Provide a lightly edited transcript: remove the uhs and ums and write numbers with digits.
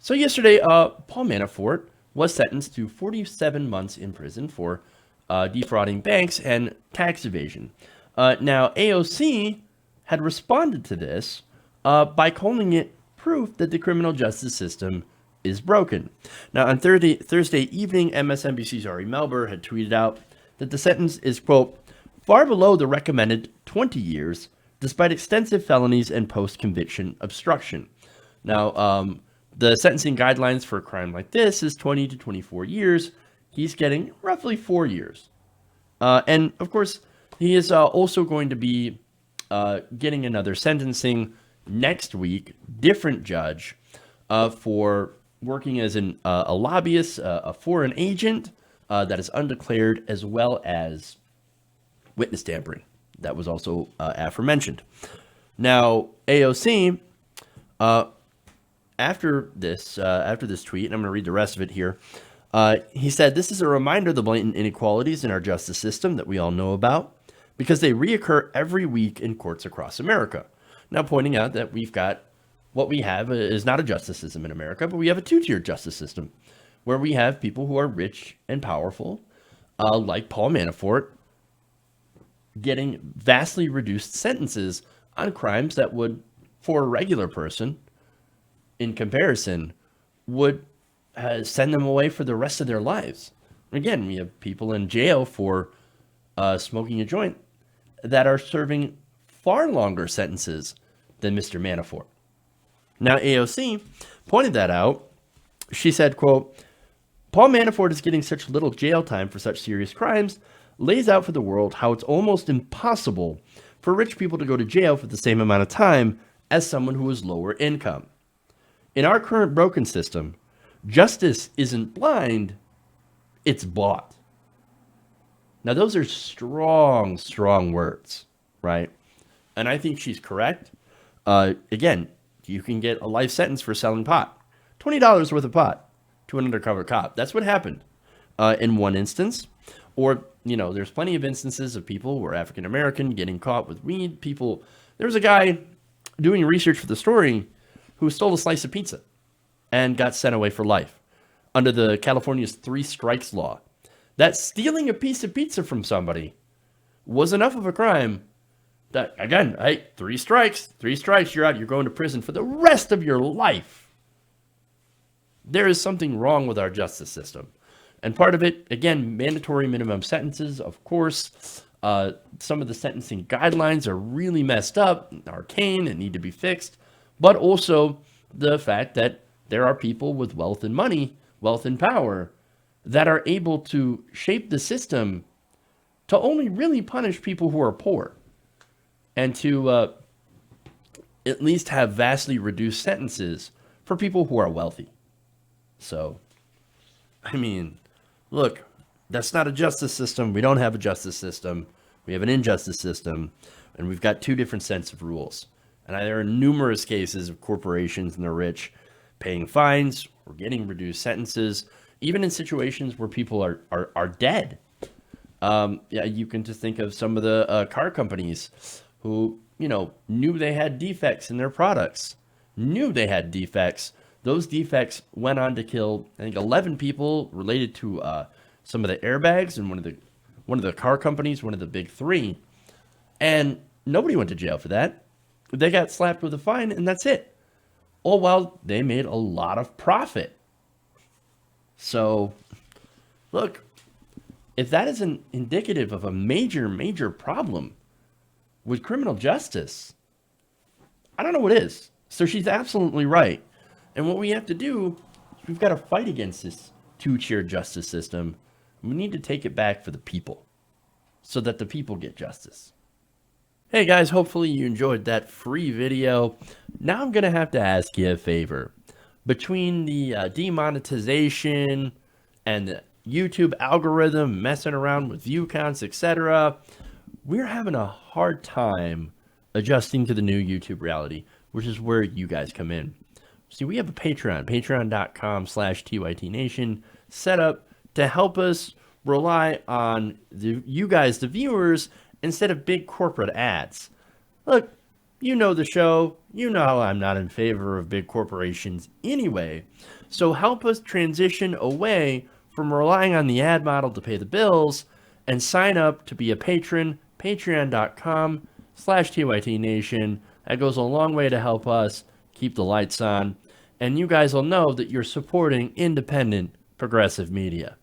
So yesterday, Paul Manafort was sentenced to 47 months in prison for defrauding banks and tax evasion. Now, AOC had responded to this by calling it proof that the criminal justice system is broken. Now, on Thursday evening, MSNBC's Ari Melber had tweeted out that the sentence is, quote, far below the recommended 20 years, despite extensive felonies and post-conviction obstruction. Now, the sentencing guidelines for a crime like this is 20 to 24 years. He's getting roughly 4 years. And, of course, he is also going to be getting another sentencing next week, different judge, for working as a lobbyist, a foreign agent that is undeclared, as well as witness tampering. That was also aforementioned. Now, AOC, after this tweet, and I'm going to read the rest of it here, he said, this is a reminder of the blatant inequalities in our justice system that we all know about, because they reoccur every week in courts across America. Now, pointing out that what we have is not a justice system in America, but we have a two-tiered justice system, where we have people who are rich and powerful, like Paul Manafort, getting vastly reduced sentences on crimes that would, for a regular person, in comparison, would send them away for the rest of their lives. Again, we have people in jail for smoking a joint that are serving far longer sentences than Mr. Manafort. Now, AOC pointed that out. She said, quote, Paul Manafort is getting such little jail time for such serious crimes, lays out for the world how it's almost impossible for rich people to go to jail for the same amount of time as someone who is lower income. In our current broken system, justice isn't blind, it's bought. Now, those are strong, strong words, right? And I think she's correct. Again, you can get a life sentence for selling pot. $20 worth of pot to an undercover cop. That's what happened in one instance. Or, there's plenty of instances of people who are African American getting caught with weed. There was a guy doing research for the story who stole a slice of pizza and got sent away for life under the California's 3 strikes law. That stealing a piece of pizza from somebody was enough of a crime that, again, hey, 3 strikes, you're out. You're going to prison for the rest of your life. There is something wrong with our justice system. And part of it, again, mandatory minimum sentences, of course. Some of the sentencing guidelines are really messed up, arcane, and need to be fixed. But also the fact that there are people with wealth and money, wealth and power, that are able to shape the system to only really punish people who are poor and to at least have vastly reduced sentences for people who are wealthy. So, I mean, look, that's not a justice system. We don't have a justice system. We have an injustice system, and we've got 2 different sets of rules. And there are numerous cases of corporations and the rich paying fines or getting reduced sentences, even in situations where people are dead. You can just think of some of the car companies who, knew they had defects in their products, Those defects went on to kill, I think, 11 people related to some of the airbags in one of the car companies, one of the big 3. And nobody went to jail for that. They got slapped with a fine, and that's it. All while they made a lot of profit. So, look, if that isn't indicative of a major, major problem with criminal justice, I don't know what is. So she's absolutely right. And what we have to do is we've got to fight against this 2-tier justice system. We need to take it back for the people so that the people get justice. Hey guys, hopefully you enjoyed that free video. Now I'm going to have to ask you a favor. Between the demonetization and the YouTube algorithm messing around with view counts, etc., we're having a hard time adjusting to the new YouTube reality, which is where you guys come in. See, we have a patreon.com/TYTNation set up to help us rely on you guys, the viewers, instead of big corporate ads. Look, You know the show. You know how I'm not in favor of big corporations anyway. So help us transition away from relying on the ad model to pay the bills and sign up to be a patron, patreon.com/TYTNation. That goes a long way to help us keep the lights on. And you guys will know that you're supporting independent progressive media.